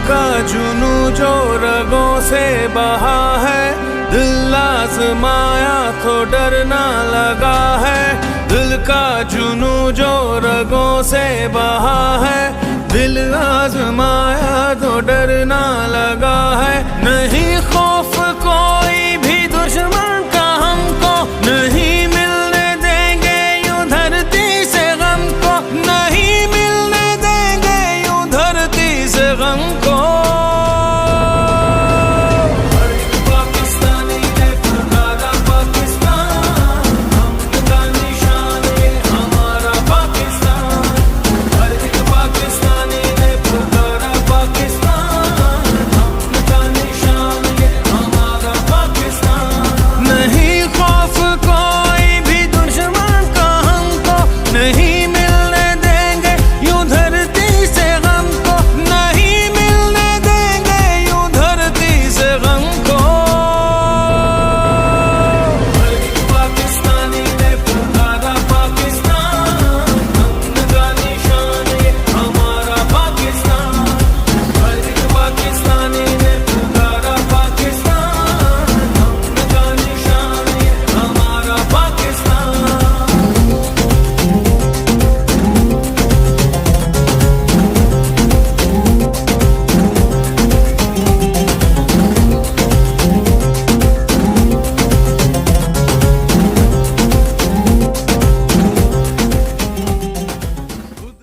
का जुनू जो रगों से बहा है, दिल आजमाया तो डरना लगा है। दिल का जुनू जो रगों से बहा है, दिल आजमाया तो डरना लगा।